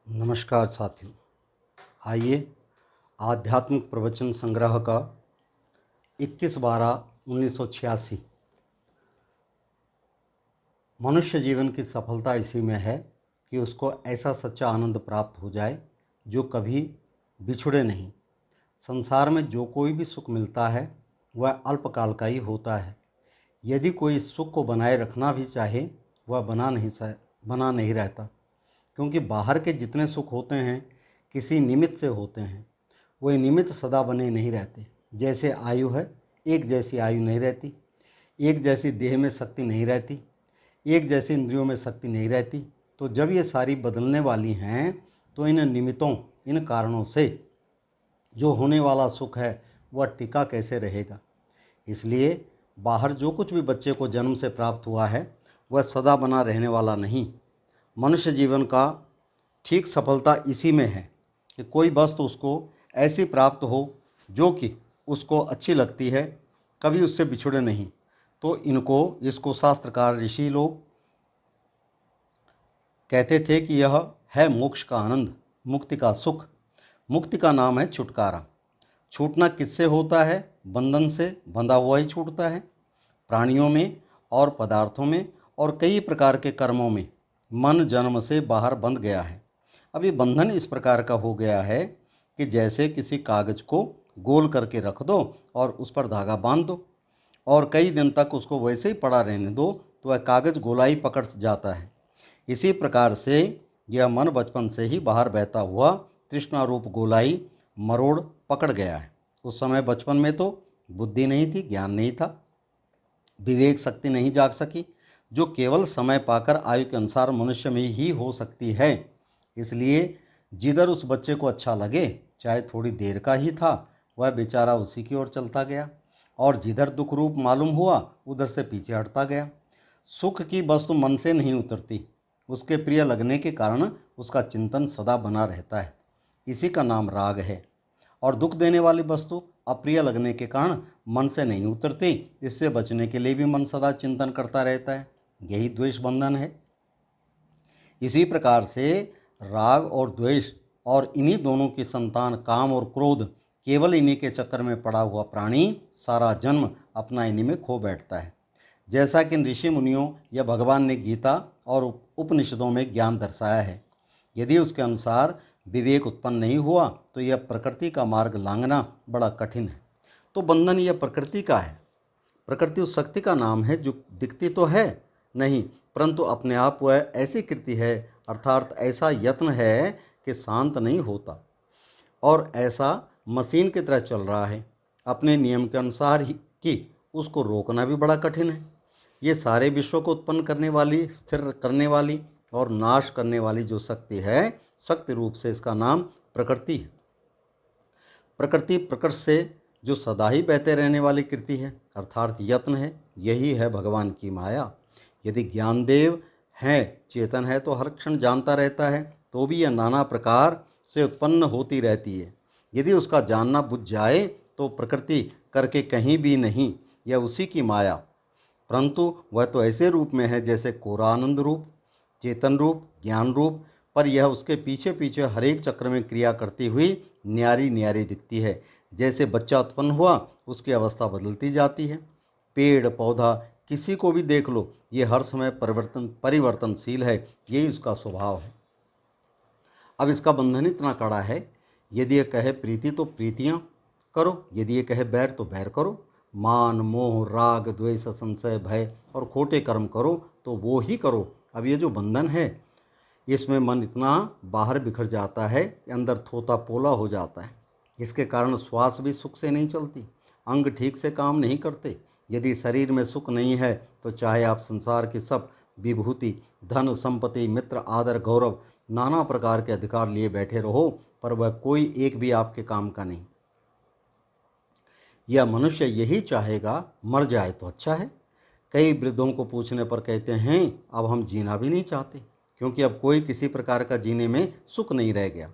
नमस्कार साथियों। आइए आध्यात्मिक प्रवचन संग्रह का 21/12/1986 मनुष्य जीवन की सफलता इसी में है कि उसको ऐसा सच्चा आनंद प्राप्त हो जाए जो कभी बिछुड़े नहीं। संसार में जो कोई भी सुख मिलता है वह अल्पकाल का ही होता है। यदि कोई इस सुख को बनाए रखना भी चाहे वह बना नहीं रहता, क्योंकि बाहर के जितने सुख होते हैं किसी निमित्त से होते हैं। वही निमित्त सदा बने नहीं रहते। जैसे आयु है, एक जैसी आयु नहीं रहती, एक जैसी देह में शक्ति नहीं रहती, एक जैसी इंद्रियों में शक्ति नहीं रहती। तो जब ये सारी बदलने वाली हैं तो इन निमित्तों, इन कारणों से जो होने वाला सुख है वह टिका कैसे रहेगा। इसलिए बाहर जो कुछ भी बच्चे को जन्म से प्राप्त हुआ है वह सदा बना रहने वाला नहीं। मनुष्य जीवन का ठीक सफलता इसी में है कि कोई वस्तु उसको ऐसी प्राप्त हो जो कि उसको अच्छी लगती है, कभी उससे बिछुड़े नहीं। तो इसको शास्त्रकार ऋषि लोग कहते थे कि यह है मोक्ष का आनंद, मुक्ति का सुख। मुक्ति का नाम है छुटकारा। छूटना किससे होता है? बंधन से बंधा हुआ ही छूटता है। प्राणियों में और पदार्थों में और कई प्रकार के कर्मों में मन जन्म से बाहर बंध गया है। अब ये बंधन इस प्रकार का हो गया है कि जैसे किसी कागज़ को गोल करके रख दो और उस पर धागा बांध दो और कई दिन तक उसको वैसे ही पड़ा रहने दो तो वह कागज़ गोलाई पकड़ जाता है। इसी प्रकार से यह मन बचपन से ही बाहर बहता हुआ तृष्णा रूप गोलाई मरोड़ पकड़ गया है। उस समय बचपन में तो बुद्धि नहीं थी, ज्ञान नहीं था, विवेक शक्ति नहीं जाग सकी, जो केवल समय पाकर आयु के अनुसार मनुष्य में ही हो सकती है। इसलिए जिधर उस बच्चे को अच्छा लगे, चाहे थोड़ी देर का ही था, वह बेचारा उसी की ओर चलता गया और जिधर दुख रूप मालूम हुआ उधर से पीछे हटता गया। सुख की वस्तु मन से नहीं उतरती, उसके प्रिय लगने के कारण उसका चिंतन सदा बना रहता है। इसी का नाम राग है। और दुख देने वाली वस्तु अप्रिय लगने के कारण मन से नहीं उतरती, इससे बचने के लिए भी मन सदा चिंतन करता रहता है। यही द्वेष बंधन है। इसी प्रकार से राग और द्वेष और इन्हीं दोनों की संतान काम और क्रोध, केवल इन्हीं के चक्कर में पड़ा हुआ प्राणी सारा जन्म अपना इन्हीं में खो बैठता है। जैसा कि ऋषि मुनियों या भगवान ने गीता और उपनिषदों में ज्ञान दर्शाया है, यदि उसके अनुसार विवेक उत्पन्न नहीं हुआ तो यह प्रकृति का मार्ग लांघना बड़ा कठिन है। तो बंधन यह प्रकृति का है। प्रकृति उस शक्ति का नाम है जो दिखती तो है नहीं, परंतु अपने आप वह ऐसी कृति है, अर्थात ऐसा यत्न है कि शांत नहीं होता और ऐसा मशीन की तरह चल रहा है अपने नियम के अनुसार ही कि उसको रोकना भी बड़ा कठिन है। ये सारे विश्व को उत्पन्न करने वाली, स्थिर करने वाली और नाश करने वाली जो शक्ति है, शक्ति रूप से इसका नाम प्रकृति है। प्रकृति प्रकृति से जो सदा ही बहते रहने वाली कृति है, अर्थात यत्न है, यही है भगवान की माया। यदि ज्ञानदेव है, चेतन है, तो हर क्षण जानता रहता है, तो भी यह नाना प्रकार से उत्पन्न होती रहती है। यदि उसका जानना बुझ जाए तो प्रकृति करके कहीं भी नहीं, यह उसी की माया, परंतु वह तो ऐसे रूप में है जैसे कोरा आनंद रूप, चेतन रूप, ज्ञान रूप, पर यह उसके पीछे पीछे हर एक चक्र में क्रिया करती हुई न्यारी न्यारी दिखती है। जैसे बच्चा उत्पन्न हुआ उसकी अवस्था बदलती जाती है। पेड़ पौधा किसी को भी देख लो, ये हर समय परिवर्तनशील है, यही उसका स्वभाव है। अब इसका बंधन इतना कड़ा है, यदि ये कहे प्रीति तो प्रीतियाँ करो, यदि ये कहे बैर तो बैर करो, मान मोह राग द्वेष संशय भय और खोटे कर्म करो तो वो ही करो। अब ये जो बंधन है इसमें मन इतना बाहर बिखर जाता है कि अंदर थोता पोला हो जाता है। इसके कारण श्वास भी सुख से नहीं चलती, अंग ठीक से काम नहीं करते। यदि शरीर में सुख नहीं है तो चाहे आप संसार की सब विभूति, धन संपत्ति, मित्र, आदर, गौरव, नाना प्रकार के अधिकार लिए बैठे रहो, पर वह कोई एक भी आपके काम का नहीं। यह मनुष्य यही चाहेगा मर जाए तो अच्छा है। कई वृद्धों को पूछने पर कहते हैं अब हम जीना भी नहीं चाहते, क्योंकि अब कोई किसी प्रकार का जीने में सुख नहीं रह गया,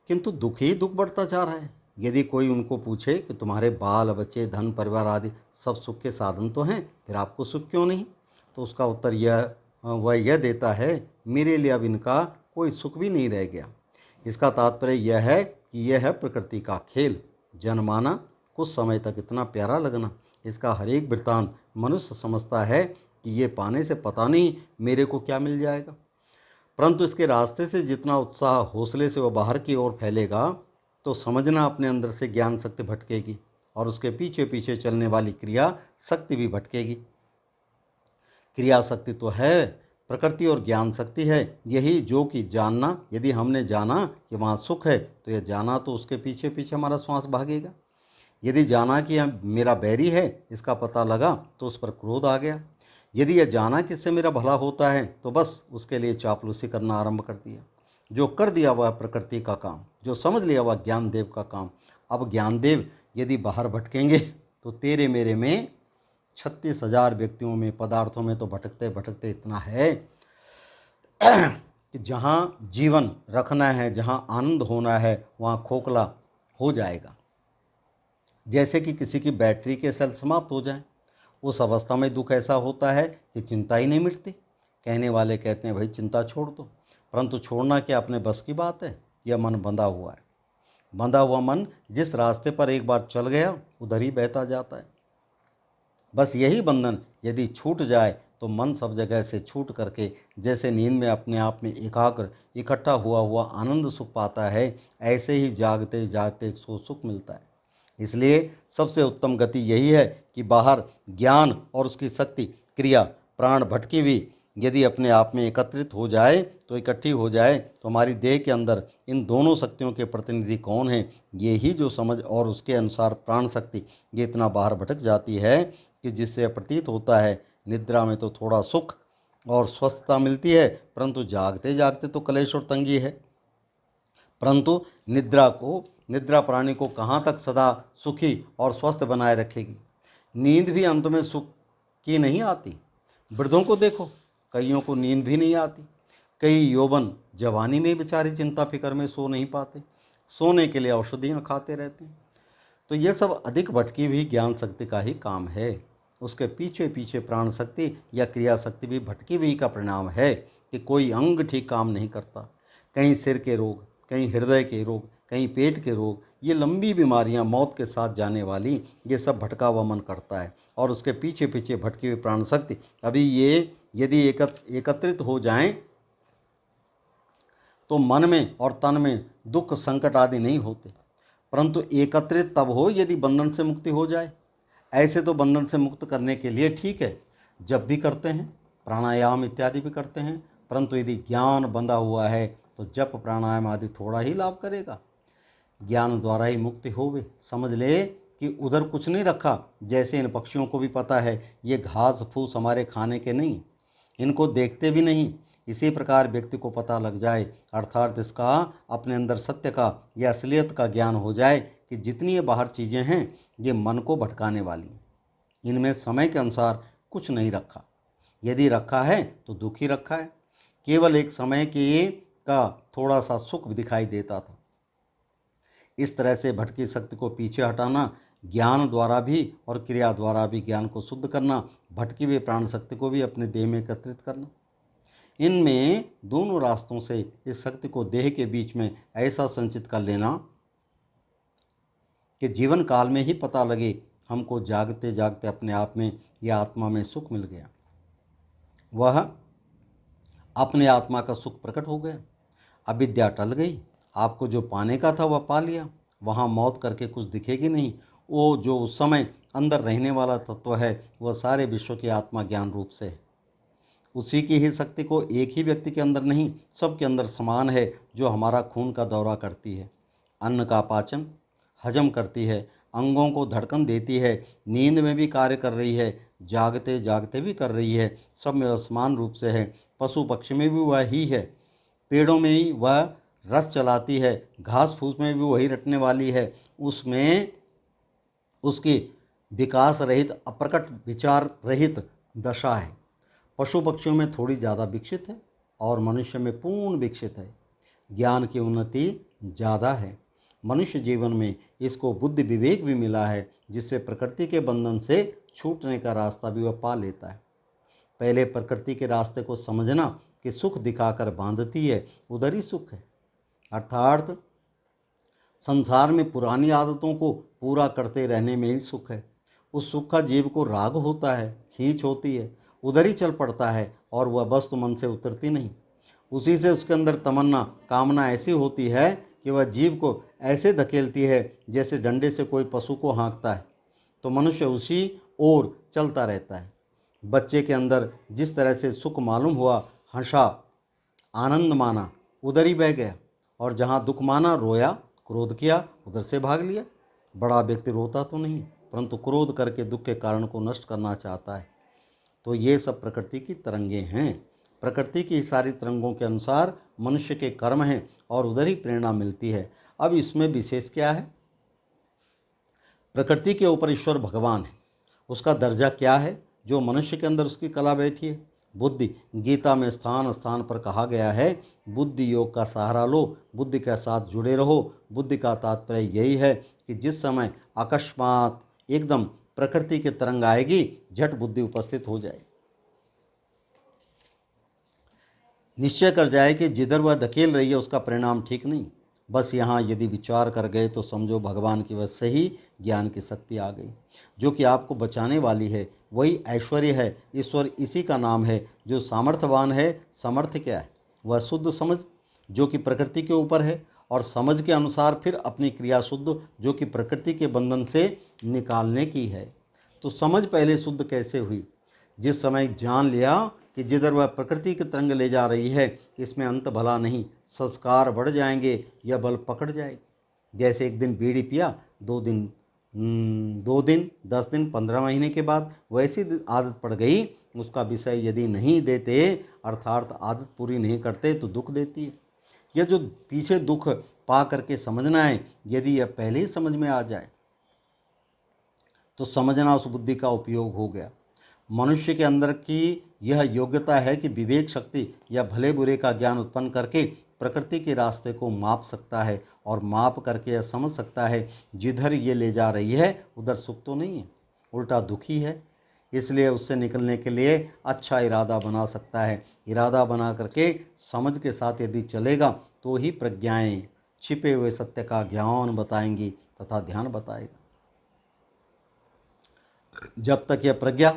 किंतु दुख ही दुख बढ़ता जा रहा है। यदि कोई उनको पूछे कि तुम्हारे बाल बच्चे धन परिवार आदि सब सुख के साधन तो हैं, फिर आपको सुख क्यों नहीं, तो उसका उत्तर वह यह देता है, मेरे लिए अब इनका कोई सुख भी नहीं रह गया। इसका तात्पर्य यह है कि यह है प्रकृति का खेल। जनमाना कुछ समय तक इतना प्यारा लगना, इसका हर एक वृत्तांत मनुष्य समझता है कि ये पाने से पता नहीं मेरे को क्या मिल जाएगा। परंतु इसके रास्ते से जितना उत्साह हौसले से वह बाहर की ओर फैलेगा, तो समझना अपने अंदर से ज्ञान शक्ति भटकेगी और उसके पीछे पीछे चलने वाली क्रिया शक्ति भी भटकेगी। क्रिया शक्ति तो है प्रकृति और ज्ञान शक्ति है यही जो कि जानना। यदि हमने जाना कि वहाँ सुख है तो यह जाना तो उसके पीछे पीछे हमारा श्वास भागेगा। यदि जाना कि यह मेरा बैरी है, इसका पता लगा तो उस पर क्रोध आ गया। यदि यह जाना कि इससे मेरा भला होता है तो बस उसके लिए चापलूसी करना आरंभ कर दिया। जो कर दिया वह प्रकृति का काम, जो समझ लिया वह ज्ञानदेव का काम। अब ज्ञानदेव यदि बाहर भटकेंगे तो तेरे मेरे में 36,000 व्यक्तियों में, पदार्थों में तो भटकते भटकते इतना है कि जहाँ जीवन रखना है, जहाँ आनंद होना है, वहाँ खोखला हो जाएगा। जैसे कि किसी की बैटरी के सेल समाप्त हो जाएं, उस अवस्था में दुख ऐसा होता है कि चिंता ही नहीं मिटती। कहने वाले कहते हैं भाई चिंता छोड़ दो, परंतु छोड़ना क्या अपने बस की बात है? यह मन बंधा हुआ है। बंधा हुआ मन जिस रास्ते पर एक बार चल गया उधर ही बहता जाता है। बस यही बंधन यदि छूट जाए तो मन सब जगह से छूट करके जैसे नींद में अपने आप में एकाग्र इकट्ठा हुआ हुआ आनंद सुख पाता है, ऐसे ही जागते जागते सो सुख मिलता है। इसलिए सबसे उत्तम गति यही है कि बाहर ज्ञान और उसकी शक्ति क्रिया प्राण भटकी हुई यदि अपने आप में एकत्रित हो जाए तो इकट्ठी हो जाए तो हमारी देह के अंदर इन दोनों शक्तियों के प्रतिनिधि कौन हैं, ये ही जो समझ और उसके अनुसार प्राण शक्ति ये इतना बाहर भटक जाती है कि जिससे प्रतीत होता है निद्रा में तो थोड़ा सुख और स्वस्थता मिलती है, परंतु जागते जागते तो क्लेश और तंगी है। परंतु निद्रा प्राणी को कहाँ तक सदा सुखी और स्वस्थ बनाए रखेगी? नींद भी अंत में सुख की नहीं आती। वृद्धों को देखो, कईयों को नींद भी नहीं आती। कई यौवन जवानी में बेचारे चिंता फिक्र में सो नहीं पाते, सोने के लिए औषधियाँ खाते रहते हैं। तो यह सब अधिक भटकी हुई ज्ञान शक्ति का ही काम है। उसके पीछे पीछे प्राण शक्ति या क्रिया शक्ति भी भटकी हुई का परिणाम है कि कोई अंग ठीक काम नहीं करता। कहीं सिर के रोग, कहीं हृदय के रोग, कहीं पेट के रोग, ये लंबी बीमारियां मौत के साथ जाने वाली, ये सब भटका हुआ मन करता है। और उसके पीछे पीछे भटकी हुई प्राण शक्ति अभी ये यदि एकत्रित हो जाएं तो मन में और तन में दुख संकट आदि नहीं होते, परंतु एकत्रित तब हो यदि बंधन से मुक्ति हो जाए। ऐसे तो बंधन से मुक्त करने के लिए ठीक है जब भी करते हैं, प्राणायाम इत्यादि भी करते हैं, परंतु यदि ज्ञान बंधा हुआ है तो जप प्राणायाम आदि थोड़ा ही लाभ करेगा। ज्ञान द्वारा ही मुक्ति होवे। समझ ले कि उधर कुछ नहीं रखा। जैसे इन पक्षियों को भी पता है ये घास फूस हमारे खाने के नहीं, इनको देखते भी नहीं, इसी प्रकार व्यक्ति को पता लग जाए, अर्थात इसका अपने अंदर सत्य का या असलियत का ज्ञान हो जाए कि जितनी ये बाहर चीज़ें हैं ये मन को भटकाने वाली हैं। इनमें समय के अनुसार कुछ नहीं रखा, यदि रखा है तो दुख ही रखा है। केवल एक समय के का थोड़ा सा सुख दिखाई देता था। इस तरह से भटकी शक्ति को पीछे हटाना, ज्ञान द्वारा भी और क्रिया द्वारा भी ज्ञान को शुद्ध करना, भटकी हुई प्राण शक्ति को भी अपने देह में एकत्रित करना, इनमें दोनों रास्तों से इस शक्ति को देह के बीच में ऐसा संचित कर लेना कि जीवन काल में ही पता लगे हमको जागते जागते अपने आप में या आत्मा में सुख मिल गया। वह अपने आत्मा का सुख प्रकट हो गया, अविद्या टल गई, आपको जो पाने का था वह पा लिया। वहाँ मौत करके कुछ दिखेगी नहीं। वो जो उस समय अंदर रहने वाला तत्व है वह सारे विश्व की आत्मा ज्ञान रूप से है। उसी की ही शक्ति को एक ही व्यक्ति के अंदर नहीं, सबके अंदर समान है, जो हमारा खून का दौरा करती है, अन्न का पाचन हजम करती है, अंगों को धड़कन देती है, नींद में भी कार्य कर रही है, जागते जागते भी कर रही है, सब में समान रूप से है। पशु पक्षी में भी वह ही है, पेड़ों में ही वह रस चलाती है, घास फूस में भी वही रटने वाली है। उसमें उसकी विकास रहित अप्रकट विचार रहित दशा है। पशु पक्षियों में थोड़ी ज़्यादा विकसित है और मनुष्य में पूर्ण विकसित है। ज्ञान की उन्नति ज़्यादा है। मनुष्य जीवन में इसको बुद्धि विवेक भी मिला है, जिससे प्रकृति के बंधन से छूटने का रास्ता भी वह पा लेता है। पहले प्रकृति के रास्ते को समझना कि सुख दिखाकर बांधती है, उधर ही सुख है। अर्थात संसार में पुरानी आदतों को पूरा करते रहने में ही सुख है। उस सुख का जीव को राग होता है, खींच होती है, उधर ही चल पड़ता है और वह वस्तु मन से उतरती नहीं। उसी से उसके अंदर तमन्ना, कामना ऐसी होती है कि वह जीव को ऐसे धकेलती है जैसे डंडे से कोई पशु को हाँकता है, तो मनुष्य उसी ओर चलता रहता है। बच्चे के अंदर जिस तरह से सुख मालूम हुआ, हंसा, आनंद माना, उधर ही बह गया, और जहाँ दुख माना, रोया, क्रोध किया, उधर से भाग लिया। बड़ा व्यक्ति रोता तो नहीं, परंतु क्रोध करके दुख के कारण को नष्ट करना चाहता है। तो ये सब प्रकृति की तरंगें हैं। प्रकृति की सारी तरंगों के अनुसार मनुष्य के कर्म हैं और उधर ही प्रेरणा मिलती है। अब इसमें विशेष क्या है? प्रकृति के ऊपर ईश्वर भगवान है, उसका दर्जा क्या है? जो मनुष्य के अंदर उसकी कला बैठी है, बुद्धि। गीता में स्थान स्थान पर कहा गया है, बुद्धि योग का सहारा लो, बुद्धि के साथ जुड़े रहो। बुद्धि का तात्पर्य यही है कि जिस समय अकस्मात एकदम प्रकृति की तरंग आएगी, झट बुद्धि उपस्थित हो जाए, निश्चय कर जाए कि जिधर वह धकेल रही है उसका परिणाम ठीक नहीं। बस यहाँ यदि विचार कर गए तो समझो भगवान की वह सही ज्ञान की शक्ति आ गई, जो कि आपको बचाने वाली है। वही ऐश्वर्य है। ईश्वर इसी का नाम है जो सामर्थ्यवान है। सामर्थ्य क्या है? वह शुद्ध समझ जो कि प्रकृति के ऊपर है, और समझ के अनुसार फिर अपनी क्रिया शुद्ध जो कि प्रकृति के बंधन से निकालने की है। तो समझ पहले शुद्ध कैसे हुई? जिस समय जान लिया कि जिधर वह प्रकृति की तरंग ले जा रही है, इसमें अंत भला नहीं, संस्कार बढ़ जाएंगे या बल पकड़ जाएगी। जैसे एक दिन बीड़ी पिया, 2 दिन 10 दिन 15 महीने के बाद वैसी आदत पड़ गई। उसका विषय यदि नहीं देते, अर्थात आदत पूरी नहीं करते, तो दुख देती है। यह जो पीछे दुख पा करके समझना है, यदि यह पहले ही समझ में आ जाए तो समझना उस बुद्धि का उपयोग हो गया। मनुष्य के अंदर की यह योग्यता है कि विवेक शक्ति या भले बुरे का ज्ञान उत्पन्न करके प्रकृति के रास्ते को माप सकता है, और माप करके यह समझ सकता है जिधर ये ले जा रही है उधर सुख तो नहीं है, उल्टा दुखी है। इसलिए उससे निकलने के लिए अच्छा इरादा बना सकता है। इरादा बना करके समझ के साथ यदि चलेगा तो ही प्रज्ञाएं छिपे हुए सत्य का ज्ञान बताएंगी तथा ध्यान बताएगा। जब तक यह प्रज्ञा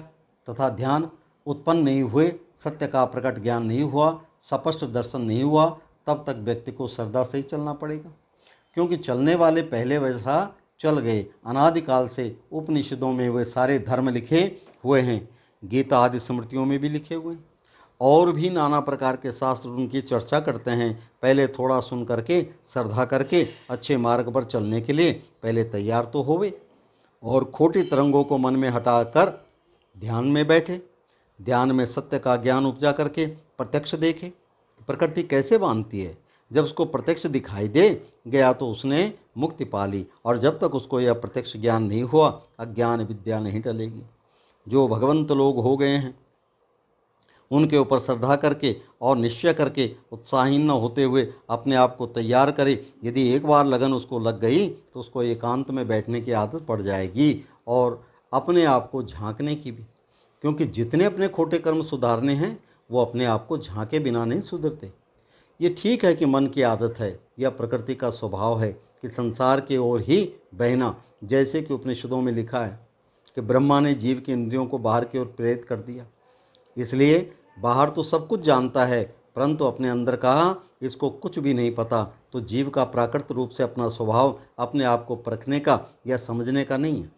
तथा ध्यान उत्पन्न नहीं हुए, सत्य का प्रकट ज्ञान नहीं हुआ, स्पष्ट दर्शन नहीं हुआ, तब तक व्यक्ति को श्रद्धा से ही चलना पड़ेगा। क्योंकि चलने वाले पहले वैसा चल गए। अनादिकाल से उपनिषदों में वे सारे धर्म लिखे हुए हैं, गीता आदि स्मृतियों में भी लिखे हुए हैं, और भी नाना प्रकार के शास्त्र उनकी चर्चा करते हैं। पहले थोड़ा सुन करके, श्रद्धा करके अच्छे मार्ग पर चलने के लिए पहले तैयार तो होवे, और खोटी तरंगों को मन में हटाकर ध्यान में बैठे। ध्यान में सत्य का ज्ञान उपजा करके प्रत्यक्ष देखे प्रकृति कैसे बांधती है। जब उसको प्रत्यक्ष दिखाई दे गया तो उसने मुक्ति पा ली, और जब तक उसको यह प्रत्यक्ष ज्ञान नहीं हुआ, अज्ञान विद्या नहीं टलेगी। जो भगवंत लोग हो गए हैं, उनके ऊपर श्रद्धा करके और निश्चय करके उत्साहीन न होते हुए अपने आप को तैयार करे। यदि एक बार लगन उसको लग गई तो उसको एकांत में बैठने की आदत पड़ जाएगी, और अपने आप को झांकने की भी। क्योंकि जितने अपने खोटे कर्म सुधारने हैं, वो अपने आप को झांके बिना नहीं सुधरते। ये ठीक है कि मन की आदत है, यह प्रकृति का स्वभाव है कि संसार की ओर ही बहना। जैसे कि उपनिषदों में लिखा है कि ब्रह्मा ने जीव की इंद्रियों को बाहर की ओर प्रेरित कर दिया, इसलिए बाहर तो सब कुछ जानता है, परंतु अपने अंदर का इसको कुछ भी नहीं पता। तो जीव का प्राकृत रूप से अपना स्वभाव अपने आप को परखने का या समझने का नहीं है।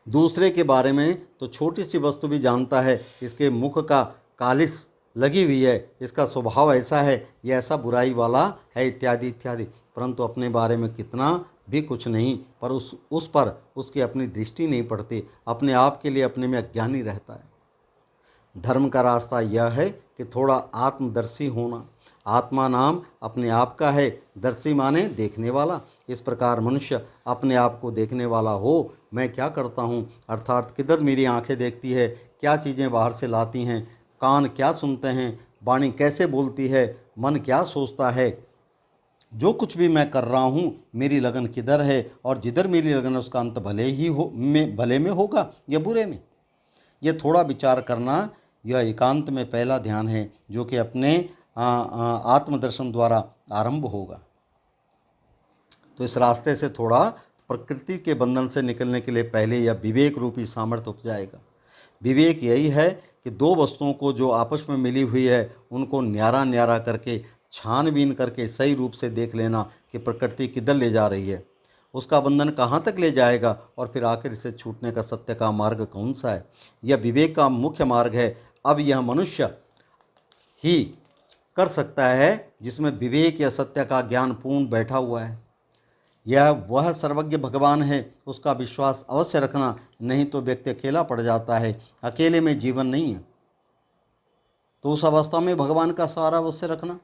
दूसरे के बारे में तो छोटी सी वस्तु भी जानता है, इसके मुख का कालिस लगी हुई है, इसका स्वभाव ऐसा है, यह ऐसा बुराई वाला है, इत्यादि इत्यादि। परंतु अपने बारे में कितना भी कुछ नहीं, पर उस पर उसकी अपनी दृष्टि नहीं पड़ती। अपने आप के लिए अपने में अज्ञानी रहता है। धर्म का रास्ता यह है कि थोड़ा आत्मदर्शी होना। आत्मा नाम अपने आप का है, दर्शी माने देखने वाला। इस प्रकार मनुष्य अपने आप को देखने वाला हो। मैं क्या करता हूँ, अर्थात किधर मेरी आंखें देखती है, क्या चीज़ें बाहर से लाती हैं, कान क्या सुनते हैं, वाणी कैसे बोलती है, मन क्या सोचता है, जो कुछ भी मैं कर रहा हूँ मेरी लगन किधर है, और जिधर मेरी लगन उसका अंत भले में होगा या बुरे में। यह थोड़ा विचार करना, यह एकांत में पहला ध्यान है, जो कि अपने आत्मदर्शन द्वारा आरंभ होगा। तो इस रास्ते से थोड़ा प्रकृति के बंधन से निकलने के लिए पहले यह विवेक रूपी सामर्थ्य उपजाएगा। विवेक यही है कि दो वस्तुओं को जो आपस में मिली हुई है उनको न्यारा न्यारा करके छानबीन करके सही रूप से देख लेना कि प्रकृति किधर ले जा रही है, उसका बंधन कहाँ तक ले जाएगा और फिर आखिर इसे छूटने का सत्य का मार्ग कौन सा है। यह विवेक का मुख्य मार्ग है। अब यह मनुष्य ही कर सकता है जिसमें विवेक या सत्य का ज्ञान पूर्ण बैठा हुआ है। यह वह सर्वज्ञ भगवान है, उसका विश्वास अवश्य रखना, नहीं तो व्यक्ति अकेला पड़ जाता है। अकेले में जीवन नहीं है, तो उस अवस्था में भगवान का सहारा अवश्य रखना।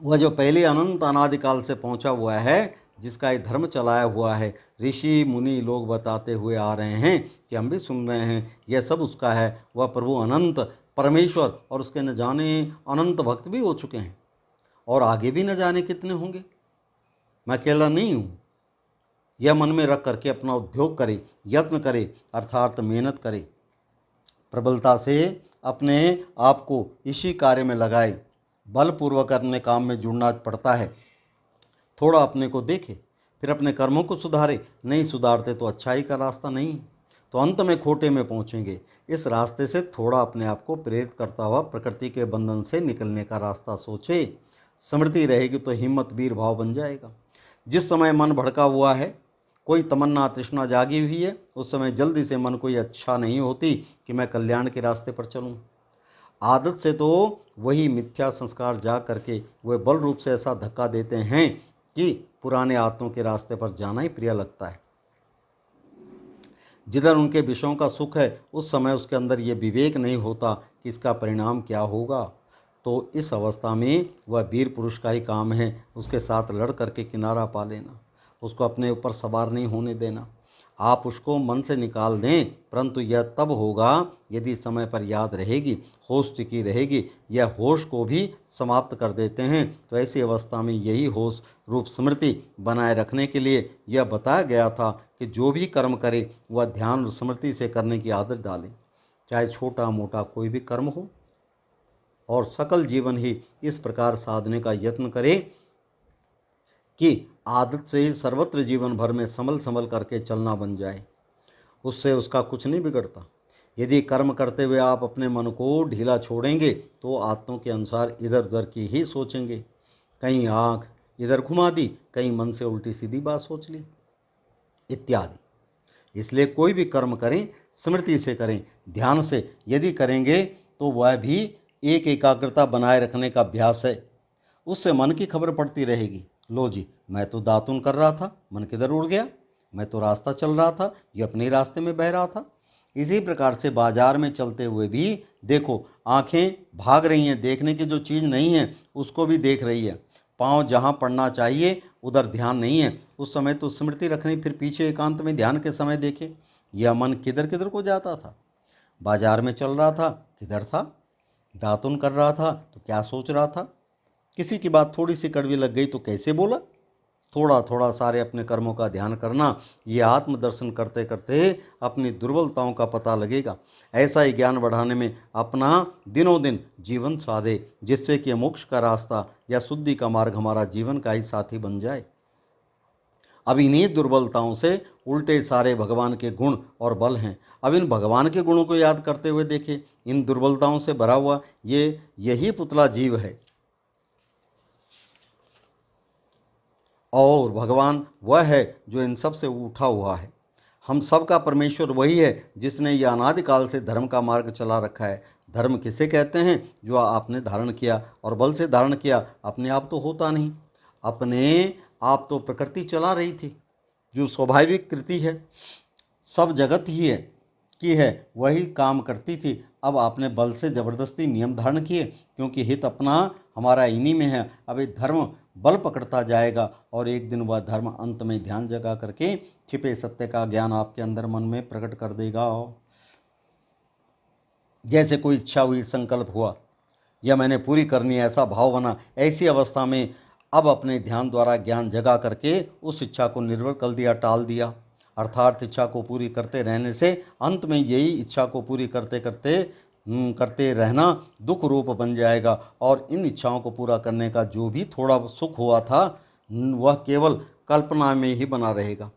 वह जो पहले अनंत अनादिकाल से पहुंचा हुआ है, जिसका ये धर्म चलाया हुआ है, ऋषि मुनि लोग बताते हुए आ रहे हैं कि हम भी सुन रहे हैं, यह सब उसका है। वह प्रभु अनंत परमेश्वर और उसके न जाने अनंत भक्त भी हो चुके हैं और आगे भी न जाने कितने होंगे। मैं अकेला नहीं हूँ। यह मन में रख करके अपना उद्योग करे, यत्न करे, अर्थात मेहनत करे, प्रबलता से अपने आप को इसी कार्य में लगाए। बलपूर्वक अपने काम में जुड़ना पड़ता है। थोड़ा अपने को देखे, फिर अपने कर्मों को सुधारे। नहीं सुधारते तो अच्छाई का रास्ता नहीं, तो अंत में खोटे में पहुँचेंगे। इस रास्ते से थोड़ा अपने आप को प्रेरित करता हुआ प्रकृति के बंधन से निकलने का रास्ता सोचे। स्मृति रहेगी तो हिम्मत वीर भाव बन जाएगा। जिस समय मन भड़का हुआ है, कोई तमन्ना तृष्णा जागी हुई है, उस समय जल्दी से मन को ये अच्छा नहीं होती कि मैं कल्याण के रास्ते पर चलूं। आदत से तो वही मिथ्या संस्कार जा करके वे बल रूप से ऐसा धक्का देते हैं कि पुराने आत्मों के रास्ते पर जाना ही प्रिय लगता है। जिधर उनके विषयों का सुख है, उस समय उसके अंदर ये विवेक नहीं होता कि इसका परिणाम क्या होगा। तो इस अवस्था में वह वीर पुरुष का ही काम है उसके साथ लड़ करके किनारा पा लेना, उसको अपने ऊपर सवार नहीं होने देना। आप उसको मन से निकाल दें, परंतु यह तब होगा यदि समय पर याद रहेगी, होश टिकी रहेगी। यह होश को भी समाप्त कर देते हैं। तो ऐसी अवस्था में यही होश रूप स्मृति बनाए रखने के लिए यह बताया गया था कि जो भी कर्म करे वह ध्यान और स्मृति से करने की आदत डाले, चाहे छोटा मोटा कोई भी कर्म हो, और सकल जीवन ही इस प्रकार साधने का यत्न करे कि आदत से ही सर्वत्र जीवन भर में संभल संभल करके चलना बन जाए। उससे उसका कुछ नहीं बिगड़ता। यदि कर्म करते हुए आप अपने मन को ढीला छोड़ेंगे तो आत्मों के अनुसार इधर उधर की ही सोचेंगे। कहीं आँख इधर घुमा दी, कहीं मन से उल्टी सीधी बात सोच ली इत्यादि। इसलिए कोई भी कर्म करें स्मृति से करें, ध्यान से यदि करेंगे तो वह भी एक एकाग्रता बनाए रखने का अभ्यास है। उससे मन की खबर पड़ती रहेगी। लो जी, मैं तो दातुन कर रहा था, मन किधर उड़ गया, मैं तो रास्ता चल रहा था, ये अपने रास्ते में बह रहा था। इसी प्रकार से बाजार में चलते हुए भी देखो, आंखें भाग रही हैं, देखने की जो चीज़ नहीं है उसको भी देख रही है। पाँव जहाँ पड़ना चाहिए उधर ध्यान नहीं है, उस समय तो स्मृति रखनी, फिर पीछे एकांत में ध्यान के समय देखे यह मन किधर किधर को जाता था। बाजार में चल रहा था, किधर था, दातुन कर रहा था तो क्या सोच रहा था, किसी की बात थोड़ी सी कड़वी लग गई तो कैसे बोला। थोड़ा थोड़ा सारे अपने कर्मों का ध्यान करना, ये आत्मदर्शन करते करते अपनी दुर्बलताओं का पता लगेगा। ऐसा ही ज्ञान बढ़ाने में अपना दिनों दिन जीवन साधे, जिससे कि मोक्ष का रास्ता या शुद्धि का मार्ग हमारा जीवन का ही साथी बन जाए। अब इन्हीं दुर्बलताओं से उल्टे सारे भगवान के गुण और बल हैं। अब इन भगवान के गुणों को याद करते हुए देखें, इन दुर्बलताओं से भरा हुआ यही पुतला जीव है, और भगवान वह है जो इन सब से उठा हुआ है। हम सब का परमेश्वर वही है जिसने यह अनादिकाल से धर्म का मार्ग चला रखा है। धर्म किसे कहते हैं? जो आपने धारण किया और बल से धारण किया। अपने आप तो होता नहीं, अपने आप तो प्रकृति चला रही थी, जो स्वाभाविक कृति है, सब जगत ही है की है, वही काम करती थी। अब आपने बल से ज़बरदस्ती नियम धारण किए, क्योंकि हित अपना हमारा इन्हीं में है। अब ये धर्म बल पकड़ता जाएगा और एक दिन वह धर्म अंत में ध्यान जगा करके छिपे सत्य का ज्ञान आपके अंदर मन में प्रकट कर देगा। जैसे कोई इच्छा हुई, संकल्प हुआ, यह मैंने पूरी करनी है, ऐसा भाव बना। ऐसी अवस्था में अब अपने ध्यान द्वारा ज्ञान जगा करके उस इच्छा को निर्भर कर दिया, टाल दिया। अर्थात इच्छा को पूरी करते रहने से अंत में यही इच्छा को पूरी करते करते करते रहना दुख रूप बन जाएगा और इन इच्छाओं को पूरा करने का जो भी थोड़ा सुख हुआ था वह केवल कल्पना में ही बना रहेगा।